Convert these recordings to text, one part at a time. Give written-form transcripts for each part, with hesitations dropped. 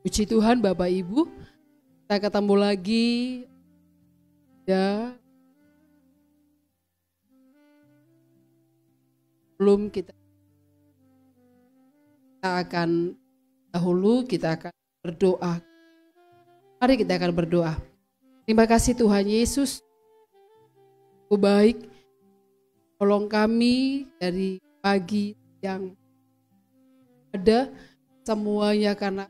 Puji Tuhan Bapak Ibu, kita ketemu lagi ya. Belum kita akan berdoa. Mari kita akan berdoa. Terima kasih Tuhan Yesus, Engkau baik, tolong kami dari pagi yang ada semuanya karena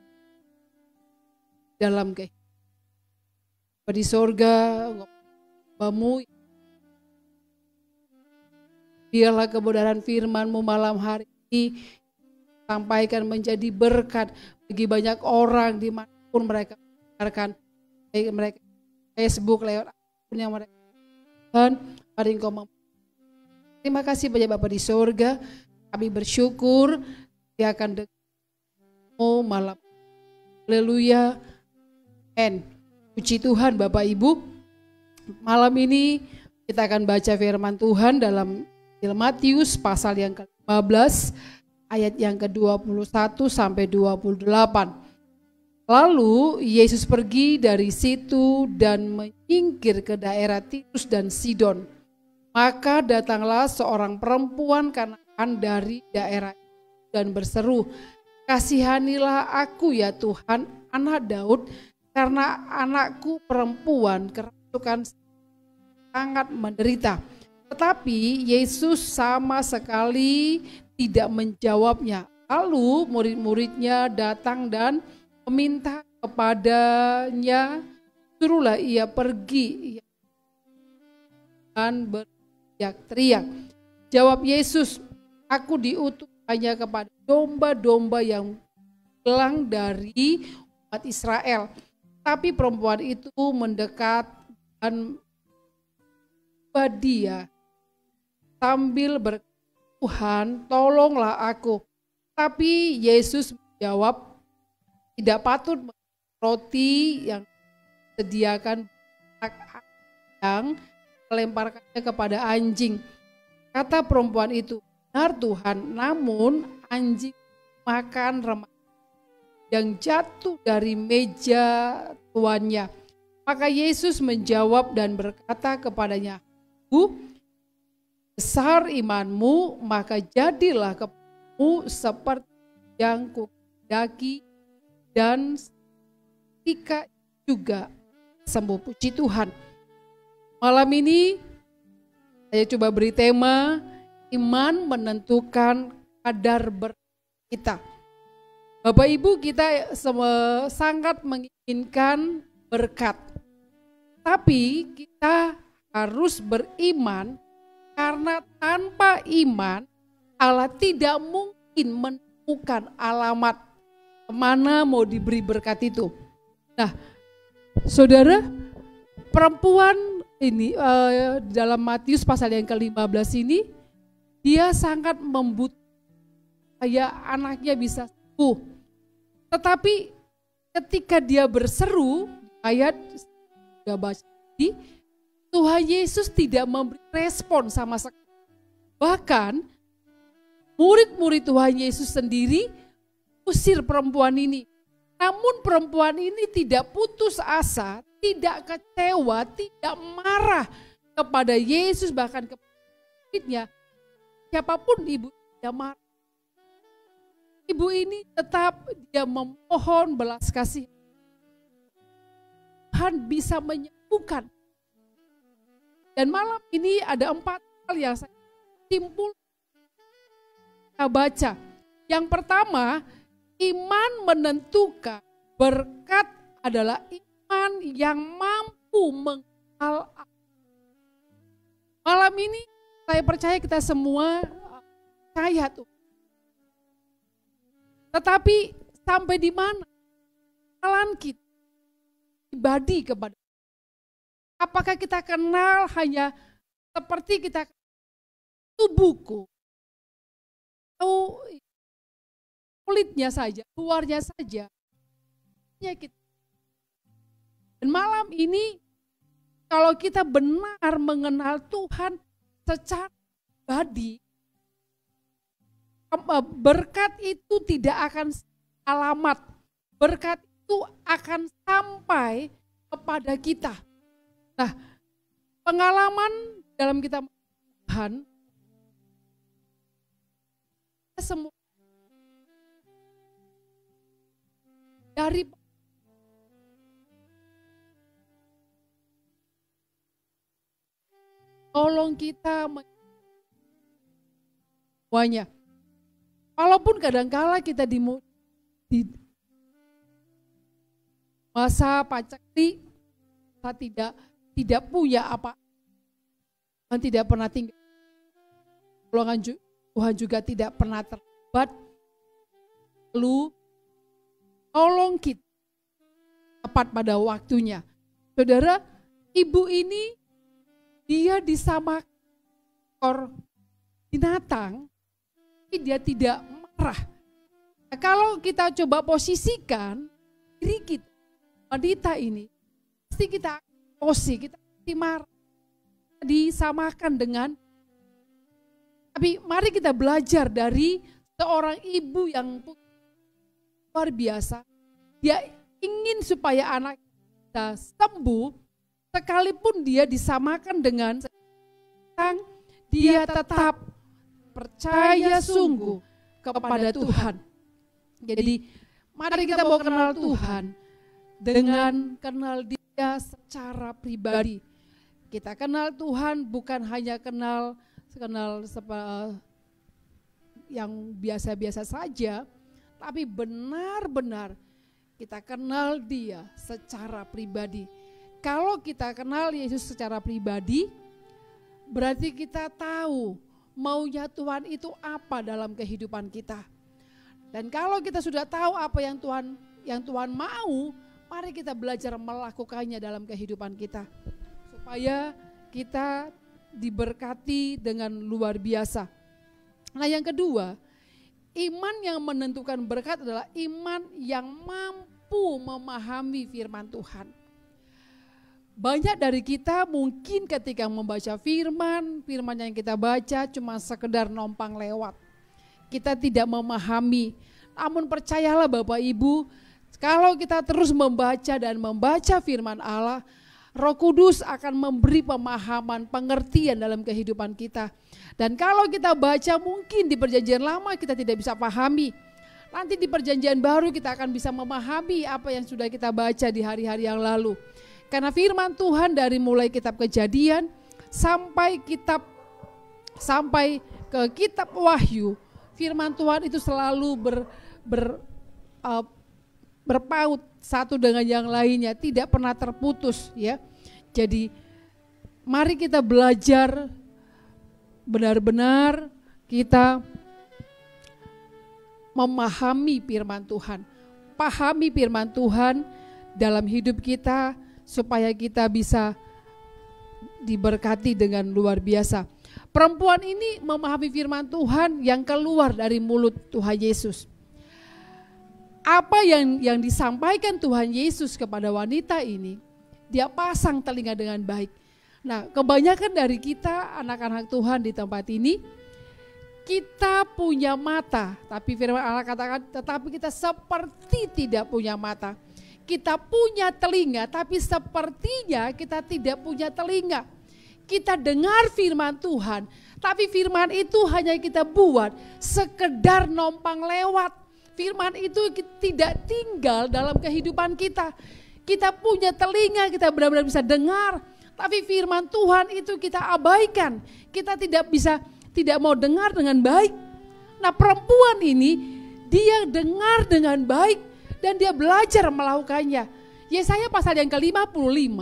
dalam kehidupan di sorga, Bapak-Mu, biarlah kebenaran firman-Mu malam hari ini sampaikan menjadi berkat bagi banyak orang dimanapun mereka mendengarkan, baik mereka Facebook lewat apapun yang mereka Tuhan, mari Engkau terima kasih banyak Bapak di sorga, kami bersyukur dia akan dengar malam. Haleluya. Amen. Puji Tuhan Bapak Ibu. Malam ini kita akan baca firman Tuhan dalam Injil Matius pasal yang ke-15 ayat yang ke-21 sampai 28. Lalu Yesus pergi dari situ dan menyingkir ke daerah Tirus dan Sidon. Maka datanglah seorang perempuan Kanaan dari daerah itu dan berseru, "Kasihanilah aku ya Tuhan, anak Daud, karena anakku perempuan kerasukan sangat menderita." Tetapi Yesus sama sekali tidak menjawabnya. Lalu murid-muridnya datang dan meminta kepadanya, suruhlah ia pergi dan berteriak-teriak. Jawab Yesus, "Aku diutus hanya kepada domba-domba yang hilang dari umat Israel." Tapi perempuan itu mendekat dan dia sambil berkata, "Tuhan, tolonglah aku." Tapi Yesus menjawab, "Tidak patut roti yang disediakan yang melemparkannya kepada anjing." Kata perempuan itu, "Benar Tuhan, namun anjing makan remaja yang jatuh dari meja tuannya." Maka Yesus menjawab dan berkata kepadanya, "Bu, besar imanmu, maka jadilah kepadamu seperti yang kuhendaki." Dan ketika juga sembuh. Puji Tuhan. Malam ini saya coba beri tema, iman menentukan kadar berkat kita. Bapak Ibu, kita sangat menginginkan berkat. Tapi kita harus beriman, karena tanpa iman Allah tidak mungkin menemukan alamat kemana mau diberi berkat itu. Nah, saudara, perempuan ini dalam Matius pasal yang ke-15 ini, dia sangat membutuhkan anaknya bisa sembuh. Tetapi ketika dia berseru, ayat sudah baca tadi, Tuhan Yesus tidak memberi respon sama sekali. Bahkan murid-murid Tuhan Yesus sendiri usir perempuan ini. Namun perempuan ini tidak putus asa, tidak kecewa, tidak marah kepada Yesus, bahkan kepada muridnya. Siapapun ibu tidak marah. Ibu ini tetap dia memohon belas kasih. Tuhan bisa menyembuhkan. Dan malam ini ada 4 hal yang saya simpul kita baca. Yang pertama, iman menentukan berkat adalah iman yang mampu mengenal Allah. Malam ini saya percaya kita semua percaya tuh. Tetapi sampai di mana kenalan kita pribadi kepada, apakah kita kenal hanya seperti kita tubuhku atau kulitnya saja, luarnya saja. Dan malam ini kalau kita benar mengenal Tuhan secara pribadi, berkat itu tidak akan alamat. Berkat itu itu akan sampai kepada kita. Nah, pengalaman dalam kita Tuhan, semua dari tolong kita semuanya. Walaupun kadangkala kita di masa paceklik, kita tidak punya apa, Tuhan tidak pernah tinggal. Tuhan juga tidak pernah terlambat. Lalu tolong kita tepat pada waktunya. Saudara, ibu ini dia disamakan binatang, tapi dia tidak marah. Nah, kalau kita coba posisikan diri kita, wanita ini, pasti kita kita marah, disamakan dengan. Tapi mari kita belajar dari seorang ibu yang luar biasa. Dia ingin supaya anak kita sembuh, sekalipun dia disamakan dengan dia tetap percaya sungguh kepada Tuhan. Jadi mari kita mau kenal Tuhan dengan kenal dia secara pribadi. Kita kenal Tuhan bukan hanya kenal yang biasa-biasa saja, tapi benar-benar kita kenal dia secara pribadi. Kalau kita kenal Yesus secara pribadi, berarti kita tahu maunya Tuhan itu apa dalam kehidupan kita. Dan kalau kita sudah tahu apa yang Tuhan mau, mari kita belajar melakukannya dalam kehidupan kita. Supaya kita diberkati dengan luar biasa. Nah, yang kedua, iman yang menentukan berkat adalah iman yang mampu memahami firman Tuhan. Banyak dari kita mungkin ketika membaca firman yang kita baca cuma sekedar numpang lewat. Kita tidak memahami. Namun percayalah Bapak Ibu, kalau kita terus membaca dan membaca firman Allah, Roh Kudus akan memberi pemahaman, pengertian dalam kehidupan kita. Dan kalau kita baca mungkin di perjanjian lama kita tidak bisa pahami. Nanti di perjanjian baru kita akan bisa memahami apa yang sudah kita baca di hari-hari yang lalu. Karena firman Tuhan dari mulai kitab Kejadian sampai ke kitab Wahyu, firman Tuhan itu selalu berpaut satu dengan yang lainnya, tidak pernah terputus ya. Jadi mari kita belajar benar-benar kita memahami firman Tuhan. Pahami firman Tuhan dalam hidup kita supaya kita bisa diberkati dengan luar biasa. Perempuan ini memahami firman Tuhan yang keluar dari mulut Tuhan Yesus. Apa yang disampaikan Tuhan Yesus kepada wanita ini, dia pasang telinga dengan baik. Nah, kebanyakan dari kita anak-anak Tuhan di tempat ini, kita punya mata, tapi firman Allah katakan, tetapi kita seperti tidak punya mata. Kita punya telinga, tapi sepertinya kita tidak punya telinga. Kita dengar firman Tuhan, tapi firman itu hanya kita buat sekedar numpang lewat. Firman itu tidak tinggal dalam kehidupan kita. Kita punya telinga, kita benar-benar bisa dengar, tapi firman Tuhan itu kita abaikan. Kita tidak mau dengar dengan baik. Nah, perempuan ini dia dengar dengan baik dan dia belajar melakukannya. Yesaya pasal yang ke-55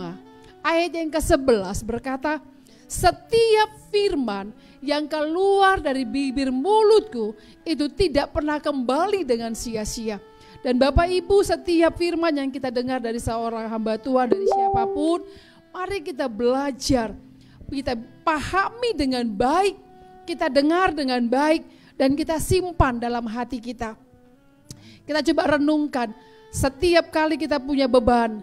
ayat yang ke-11 berkata, setiap firman yang keluar dari bibir mulutku itu tidak pernah kembali dengan sia-sia. Dan Bapak Ibu, setiap firman yang kita dengar dari seorang hamba Tuhan, dari siapapun, mari kita belajar, kita pahami dengan baik, kita dengar dengan baik, dan kita simpan dalam hati kita. Kita coba renungkan, setiap kali kita punya beban,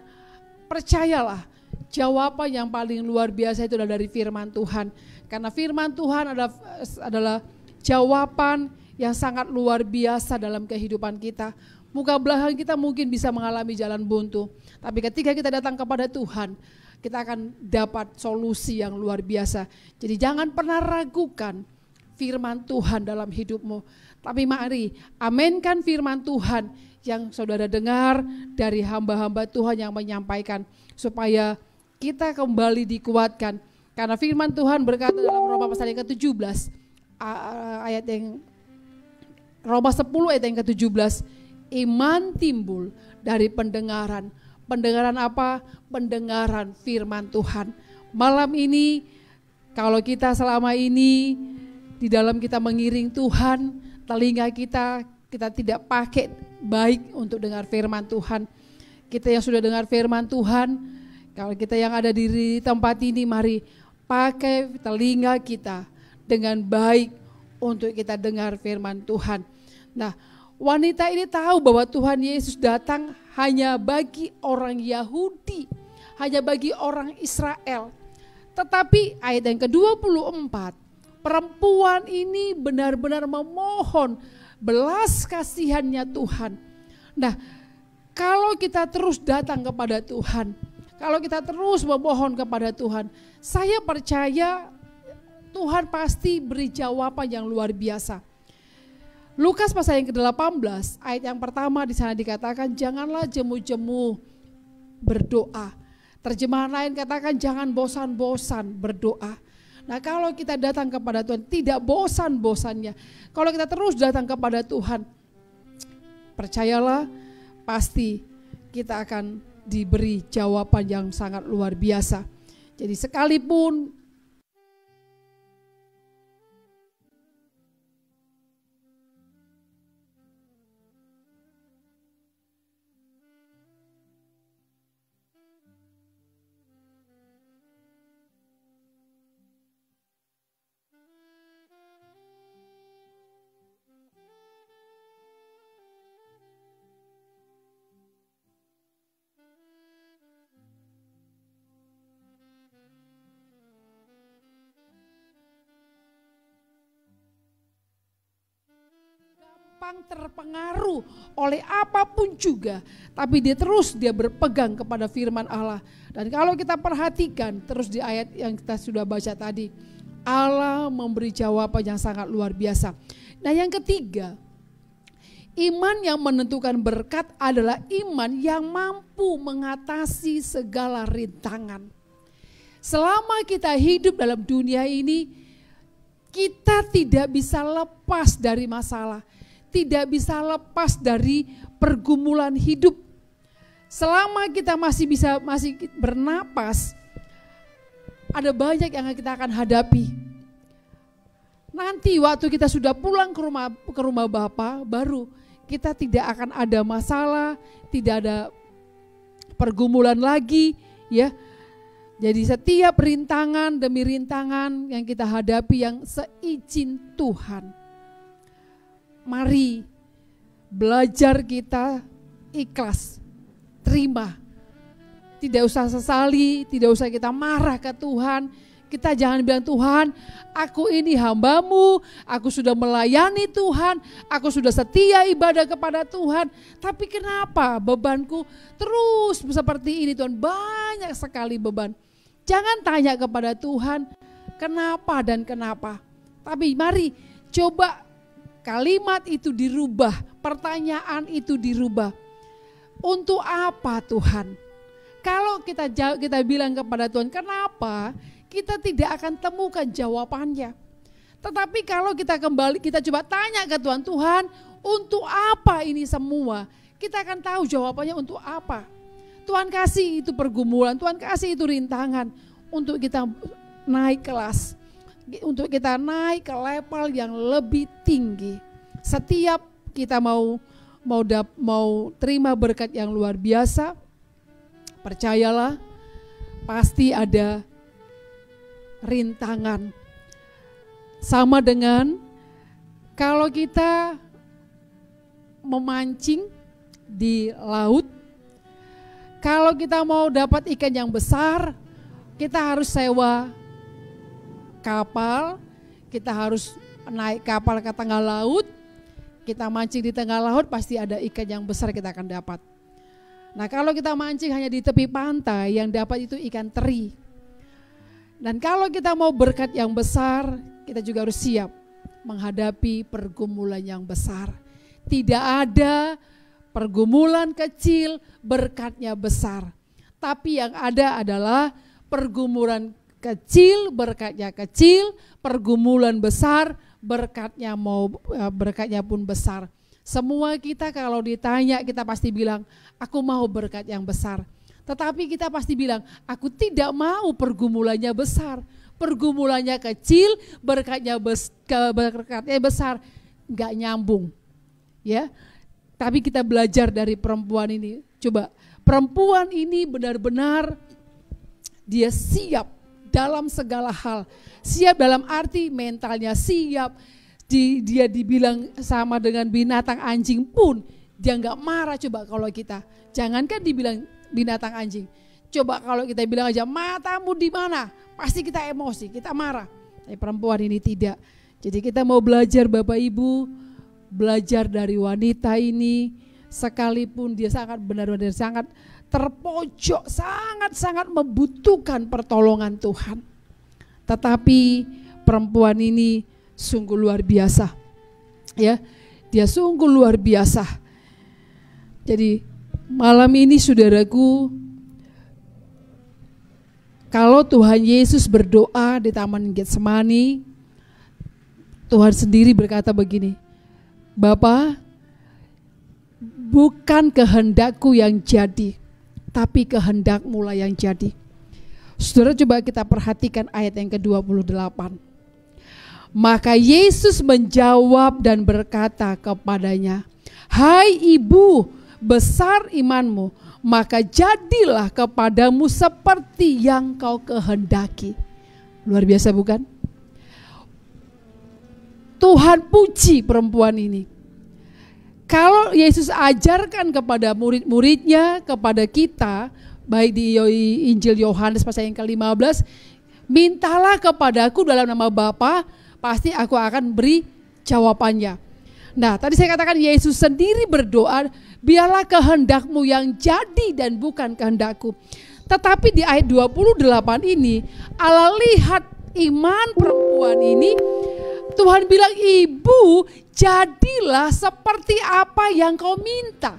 percayalah, jawaban yang paling luar biasa itu adalah dari firman Tuhan. Karena firman Tuhan adalah jawaban yang sangat luar biasa dalam kehidupan kita. Muka belakang kita mungkin bisa mengalami jalan buntu, tapi ketika kita datang kepada Tuhan, kita akan dapat solusi yang luar biasa. Jadi jangan pernah ragukan firman Tuhan dalam hidupmu. Tapi mari amenkan firman Tuhan yang saudara dengar dari hamba-hamba Tuhan yang menyampaikan, supaya kita kembali dikuatkan. Karena firman Tuhan berkata dalam Roma pasal yang ke-17, ayat yang Roma 10 ayat yang ke-17, iman timbul dari pendengaran. Pendengaran apa? Pendengaran firman Tuhan. Malam ini kalau kita selama ini di dalam kita mengiring Tuhan, telinga kita tidak pakai baik untuk dengar firman Tuhan. Kita yang sudah dengar firman Tuhan, kalau kita yang ada di tempat ini, mari pakai telinga kita dengan baik untuk kita dengar firman Tuhan. Nah, wanita ini tahu bahwa Tuhan Yesus datang hanya bagi orang Yahudi, hanya bagi orang Israel. Tetapi ayat yang ke-24, perempuan ini benar-benar memohon belas kasihannya Tuhan. Nah, kalau kita terus datang kepada Tuhan, kalau kita terus memohon kepada Tuhan, saya percaya Tuhan pasti beri jawaban yang luar biasa. Lukas pasal yang ke-18 ayat yang pertama di sana dikatakan, janganlah jemu-jemu berdoa. Terjemahan lain katakan jangan bosan-bosan berdoa. Nah, kalau kita datang kepada Tuhan tidak bosan-bosannya. Kalau kita terus datang kepada Tuhan, percayalah pasti kita akan diberi jawaban yang sangat luar biasa. Jadi sekalipun terpengaruh oleh apapun juga, tapi dia berpegang kepada firman Allah. Dan kalau kita perhatikan terus di ayat yang kita sudah baca tadi, Allah memberi jawaban yang sangat luar biasa. Nah, yang ketiga, iman yang menentukan berkat adalah iman yang mampu mengatasi segala rintangan. Selama kita hidup dalam dunia ini, kita tidak bisa lepas dari masalah, tidak bisa lepas dari pergumulan hidup. Selama kita masih bernapas, ada banyak yang kita akan hadapi. Nanti waktu kita sudah pulang ke rumah Bapa, baru kita tidak akan ada masalah, tidak ada pergumulan lagi, ya. Jadi setiap rintangan demi rintangan yang kita hadapi yang seizin Tuhan, mari belajar kita ikhlas, terima. Tidak usah sesali, tidak usah kita marah ke Tuhan. Kita jangan bilang, Tuhan, aku ini hambamu, aku sudah melayani Tuhan, aku sudah setia ibadah kepada Tuhan. Tapi kenapa bebanku terus seperti ini Tuhan? Banyak sekali beban. Jangan tanya kepada Tuhan kenapa dan kenapa. Tapi mari coba kalimat itu dirubah, pertanyaan itu dirubah. Untuk apa Tuhan? Kalau kita bilang kepada Tuhan kenapa, kita tidak akan temukan jawabannya. Tetapi kalau kita coba tanya ke Tuhan, Tuhan untuk apa ini semua? Kita akan tahu jawabannya untuk apa. Tuhan kasih itu pergumulan, Tuhan kasih itu rintangan untuk kita naik kelas, untuk kita naik ke level yang lebih tinggi. Setiap kita mau terima berkat yang luar biasa, percayalah pasti ada rintangan. Sama dengan kalau kita memancing di laut, kalau kita mau dapat ikan yang besar, kita harus sewa kapal, kita harus naik kapal ke tengah laut, Kita mancing di tengah laut pasti ada ikan yang besar kita akan dapat. Nah kalau kita mancing hanya di tepi pantai, yang dapat itu ikan teri. Dan kalau kita mau berkat yang besar, kita juga harus siap menghadapi pergumulan yang besar. Tidak ada pergumulan kecil, berkatnya besar. Tapi yang ada adalah pergumulan kecil, berkatnya kecil, pergumulan besar, berkatnya pun besar. Semua kita kalau ditanya kita pasti bilang, aku mau berkat yang besar. Tetapi kita pasti bilang, aku tidak mau pergumulannya besar. Pergumulannya kecil, berkatnya besar, nggak nyambung. Ya, tapi kita belajar dari perempuan ini. Coba, perempuan ini benar-benar dia siap dalam segala hal. Siap dalam arti mentalnya siap. Dia dibilang sama dengan binatang anjing pun dia nggak marah. Coba kalau kita, jangankan dibilang binatang anjing, coba kalau kita bilang aja matamu di mana, pasti kita emosi, kita marah. Tapi perempuan ini tidak. Jadi kita mau belajar Bapak Ibu, belajar dari wanita ini, sekalipun dia sangat benar-benar sangat terpojok, sangat-sangat membutuhkan pertolongan Tuhan. Tetapi perempuan ini sungguh luar biasa, ya, dia sungguh luar biasa. Jadi malam ini saudaraku, kalau Tuhan Yesus berdoa di Taman Getsemani, Tuhan sendiri berkata begini, Bapa, bukan kehendakku yang jadi, tapi kehendak-Mu lah yang jadi. Saudara, coba kita perhatikan ayat yang ke-28. Maka Yesus menjawab dan berkata kepadanya, hai ibu, besar imanmu, maka jadilah kepadamu seperti yang kau kehendaki. Luar biasa bukan? Tuhan puji perempuan ini. Kalau Yesus ajarkan kepada murid-muridnya, kepada kita, baik di Injil Yohanes pasal yang ke-15, mintalah kepadaku dalam nama Bapa, pasti aku akan beri jawabannya. Nah, tadi saya katakan Yesus sendiri berdoa, biarlah kehendak-Mu yang jadi dan bukan kehendakku. Tetapi di ayat 28 ini, Allah lihat iman perempuan ini, Tuhan bilang, ibu, jadilah seperti apa yang kau minta.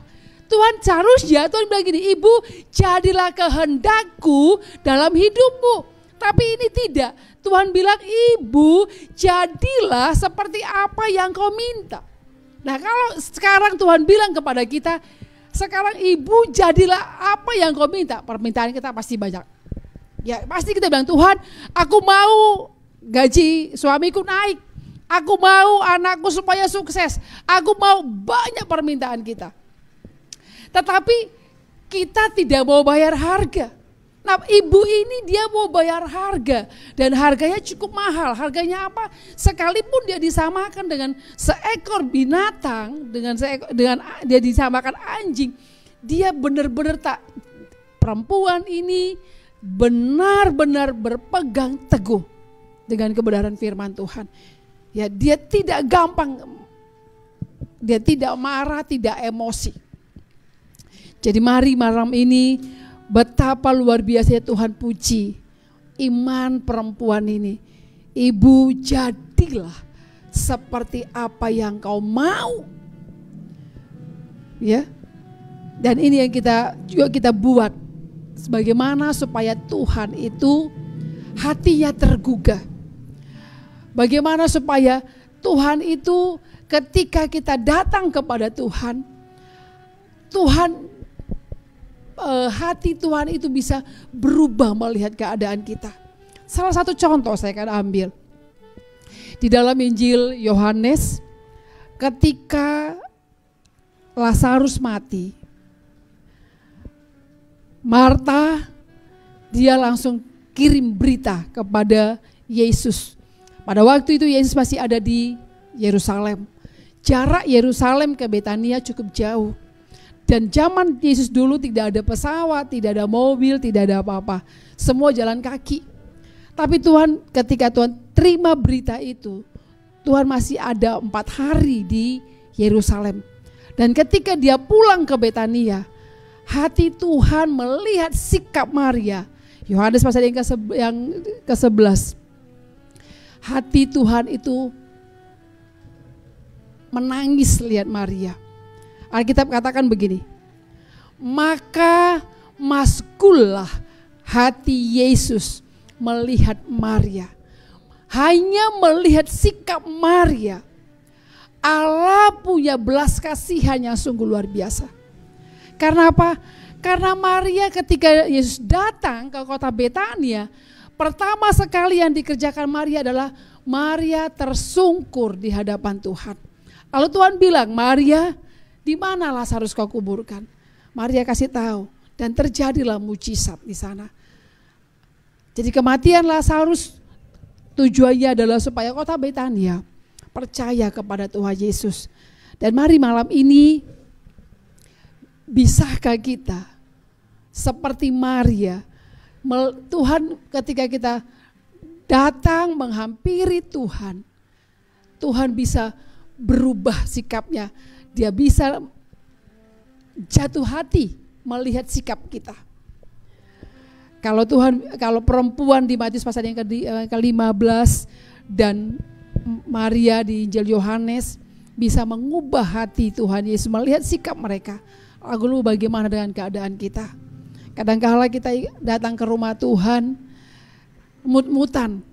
Tuhan seharusnya Tuhan bilang gini, ibu, jadilah kehendakku dalam hidupmu. Tapi ini tidak. Tuhan bilang, ibu, jadilah seperti apa yang kau minta. Nah, kalau sekarang Tuhan bilang kepada kita, sekarang ibu, jadilah apa yang kau minta. Permintaan kita pasti banyak. Ya, pasti kita bilang, Tuhan, aku mau gaji suamiku naik. Aku mau anakku supaya sukses. Aku mau, banyak permintaan kita. Tetapi kita tidak mau bayar harga. Nah, ibu ini dia mau bayar harga, dan harganya cukup mahal. Harganya apa? Sekalipun dia disamakan dengan seekor binatang, dengan dia disamakan anjing, dia benar-benar tak. Perempuan ini benar-benar berpegang teguh dengan kebenaran firman Tuhan. Ya, dia tidak gampang, dia tidak marah, tidak emosi. Jadi mari malam ini, betapa luar biasa Tuhan puji iman perempuan ini. Ibu, jadilah seperti apa yang kau mau. Ya. Dan ini yang kita buat. Bagaimana supaya Tuhan itu hatinya tergugah. Bagaimana supaya Tuhan itu ketika kita datang kepada Tuhan, hati Tuhan itu bisa berubah melihat keadaan kita. Salah satu contoh saya akan ambil. Di dalam Injil Yohanes, ketika Lazarus mati, Marta dia langsung kirim berita kepada Yesus. Pada waktu itu Yesus masih ada di Yerusalem. Jarak Yerusalem ke Betania cukup jauh. Dan zaman Yesus dulu tidak ada pesawat, tidak ada mobil, tidak ada apa-apa. Semua jalan kaki. Tapi Tuhan, ketika Tuhan terima berita itu, Tuhan masih ada 4 hari di Yerusalem. Dan ketika dia pulang ke Betania, hati Tuhan melihat sikap Maria. Yohanes pasal yang ke-11. Hati Tuhan itu menangis lihat Maria. Alkitab katakan begini, maka maskullah hati Yesus melihat Maria. Hanya melihat sikap Maria, Allah punya belas kasihan yang sungguh luar biasa. Karena apa? Karena Maria ketika Yesus datang ke kota Betania, pertama sekali yang dikerjakan Maria adalah Maria tersungkur di hadapan Tuhan. Lalu Tuhan bilang, Maria, di mana Lazarus kau kuburkan? Maria kasih tahu dan terjadilah mujizat di sana. Jadi kematian Lazarus tujuannya adalah supaya kota Betania percaya kepada Tuhan Yesus. Dan mari malam ini, bisakah kita seperti Maria, Tuhan ketika kita datang menghampiri Tuhan, Tuhan bisa berubah sikapnya. Dia bisa jatuh hati melihat sikap kita. Kalau perempuan di Matius pasal yang ke-15 dan Maria di Injil Yohanes bisa mengubah hati Tuhan Yesus melihat sikap mereka. Lalu bagaimana dengan keadaan kita? Kadang-kala kita datang ke rumah Tuhan mut-mutan.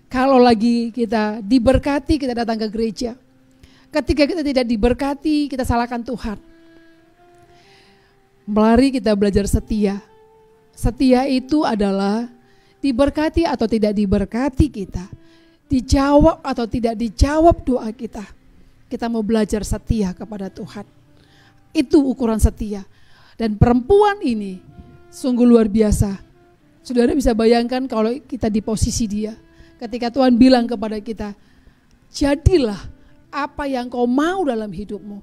Kalau lagi kita diberkati, kita datang ke gereja. Ketika kita tidak diberkati, kita salahkan Tuhan. Mari kita belajar setia. Setia itu adalah diberkati atau tidak diberkati kita, dijawab atau tidak dijawab doa kita. Kita mau belajar setia kepada Tuhan. Itu ukuran setia. Dan perempuan ini sungguh luar biasa. Saudara bisa bayangkan kalau kita di posisi dia. Ketika Tuhan bilang kepada kita, jadilah apa yang kau mau dalam hidupmu.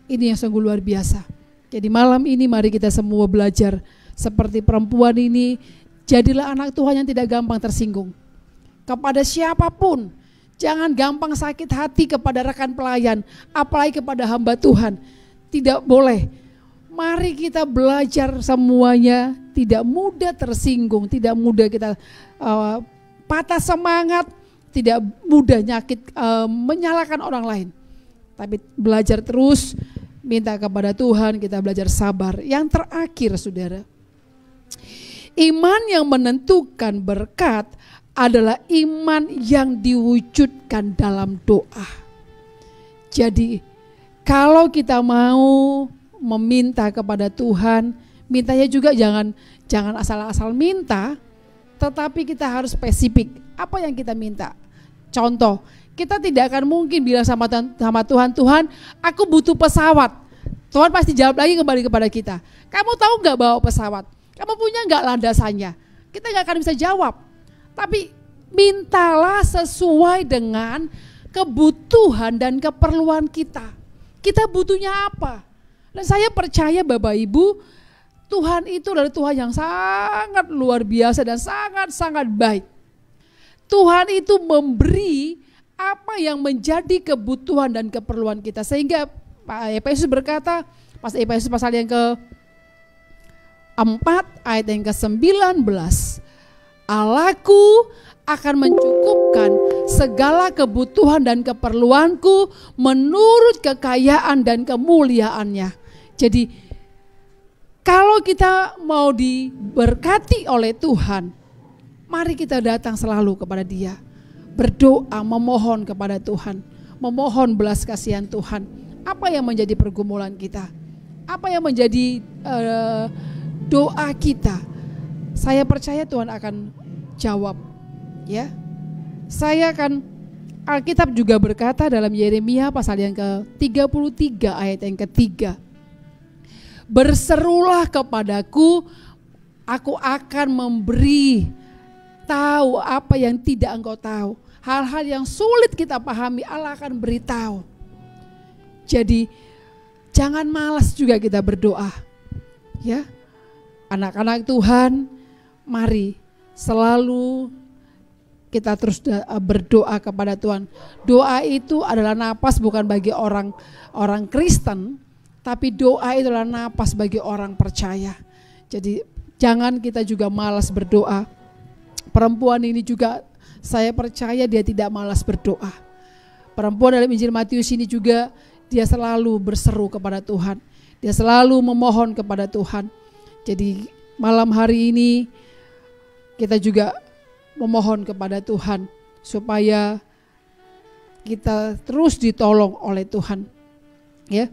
Ini yang sungguh luar biasa. Jadi malam ini mari kita semua belajar seperti perempuan ini. Jadilah anak Tuhan yang tidak gampang tersinggung. Kepada siapapun, jangan gampang sakit hati kepada rekan pelayan, apalagi kepada hamba Tuhan. Tidak boleh. Mari kita belajar semuanya, tidak mudah tersinggung, tidak mudah kita patah semangat, tidak mudah menyalahkan orang lain. Tapi belajar terus, minta kepada Tuhan, kita belajar sabar. Yang terakhir saudara, iman yang menentukan berkat adalah iman yang diwujudkan dalam doa. Jadi kalau kita mau meminta kepada Tuhan, mintanya juga jangan asal-asal minta, tetapi kita harus spesifik. Apa yang kita minta? Contoh, kita tidak akan mungkin bilang sama Tuhan, Tuhan, aku butuh pesawat. Tuhan pasti jawab lagi kembali kepada kita, kamu tahu nggak bawa pesawat? Kamu punya nggak landasannya? Kita nggak akan bisa jawab. Tapi mintalah sesuai dengan kebutuhan dan keperluan kita. Kita butuhnya apa? Dan saya percaya Bapak Ibu, Tuhan itu adalah Tuhan yang sangat luar biasa dan sangat-sangat baik. Tuhan itu memberi apa yang menjadi kebutuhan dan keperluan kita. Sehingga Pak Efesus berkata, Efesus pasal yang ke-4 ayat yang ke-19, Allahku akan mencukupkan segala kebutuhan dan keperluanku menurut kekayaan dan kemuliaannya. Jadi kalau kita mau diberkati oleh Tuhan, mari kita datang selalu kepada Dia, berdoa, memohon kepada Tuhan, memohon belas kasihan Tuhan. Apa yang menjadi pergumulan kita? Apa yang menjadi doa kita? Saya percaya Tuhan akan jawab. Ya, Alkitab juga berkata dalam Yeremia pasal yang ke-33 ayat yang ke-3. Berserulah kepadaku, aku akan memberi tahu apa yang tidak engkau tahu. Hal-hal yang sulit kita pahami, Allah akan beritahu. Jadi jangan malas juga kita berdoa. Ya, anak-anak Tuhan, mari selalu kita terus berdoa kepada Tuhan. Doa itu adalah napas bukan bagi orang Kristen, tapi doa itu adalah napas bagi orang percaya. Jadi jangan kita juga malas berdoa. Perempuan ini juga saya percaya dia tidak malas berdoa. Perempuan dalam Injil Matius ini juga dia selalu berseru kepada Tuhan. Dia selalu memohon kepada Tuhan. Jadi malam hari ini kita juga memohon kepada Tuhan supaya kita terus ditolong oleh Tuhan. Ya.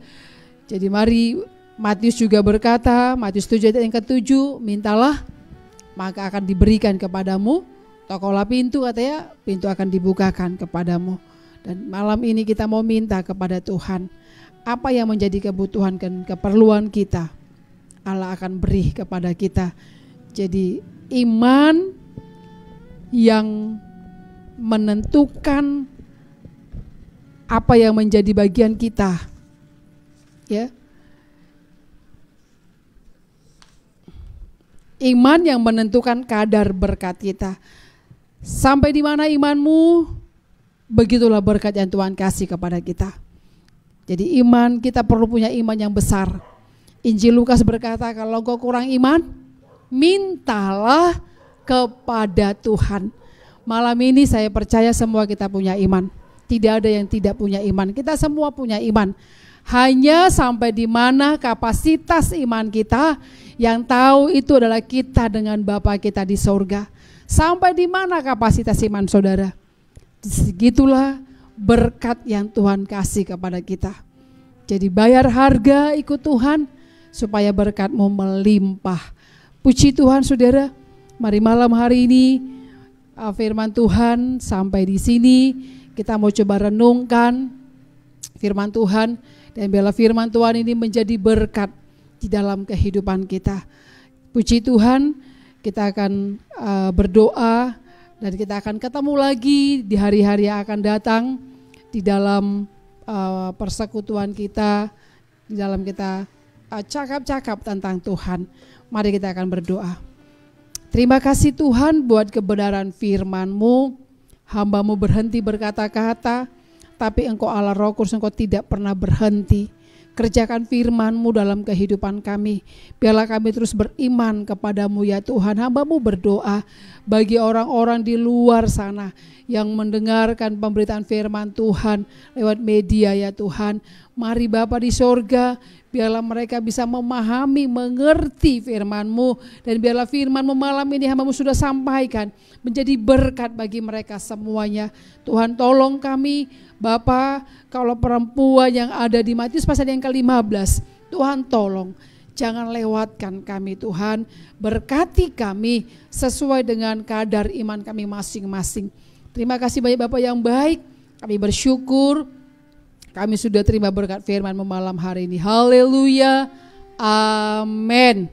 Jadi mari, Matius juga berkata, Matius 7 ayat yang ke-7, mintalah maka akan diberikan kepadamu, tokohlah pintu, katanya pintu akan dibukakan kepadamu. Dan malam ini kita mau minta kepada Tuhan, apa yang menjadi kebutuhan dan keperluan kita, Allah akan beri kepada kita. Jadi iman yang menentukan apa yang menjadi bagian kita, ya. Iman yang menentukan kadar berkat kita. Sampai di mana imanmu, begitulah berkat yang Tuhan kasih kepada kita. Jadi iman, kita perlu punya iman yang besar. Injil Lukas berkata, kalau kau kurang iman, mintalah kepada Tuhan. Malam ini saya percaya semua kita punya iman. Tidak ada yang tidak punya iman. Kita semua punya iman. Hanya sampai di mana kapasitas iman kita, yang tahu itu adalah kita dengan Bapa kita di sorga. Sampai di mana kapasitas iman saudara? Segitulah berkat yang Tuhan kasih kepada kita. Jadi bayar harga ikut Tuhan supaya berkatmu melimpah. Puji Tuhan saudara. Mari malam hari ini firman Tuhan sampai di sini. Kita mau coba renungkan firman Tuhan, dan biarlah firman Tuhan ini menjadi berkat di dalam kehidupan kita. Puji Tuhan, kita akan berdoa dan kita akan ketemu lagi di hari-hari yang akan datang di dalam persekutuan kita, di dalam kita cakap-cakap tentang Tuhan. Mari kita akan berdoa. Terima kasih Tuhan buat kebenaran firman-Mu. Hamba-Mu berhenti berkata-kata, tapi Engkau Allah Roh Kudus, Engkau tidak pernah berhenti. Kerjakan firman-Mu dalam kehidupan kami. Biarlah kami terus beriman kepadamu ya Tuhan. Hamba-Mu berdoa bagi orang-orang di luar sana yang mendengarkan pemberitaan firman Tuhan lewat media ya Tuhan. Mari Bapa di sorga, biarlah mereka bisa memahami, mengerti firman-Mu. Dan biarlah firman-Mu malam ini hamba-Mu sudah sampaikan menjadi berkat bagi mereka semuanya. Tuhan tolong kami Bapa, kalau perempuan yang ada di Matius pasal yang ke-15, Tuhan tolong jangan lewatkan kami Tuhan. Berkati kami sesuai dengan kadar iman kami masing-masing. Terima kasih banyak Bapak yang baik, kami bersyukur. Kami sudah terima berkat firman-Mu malam hari ini. Haleluya. Amin.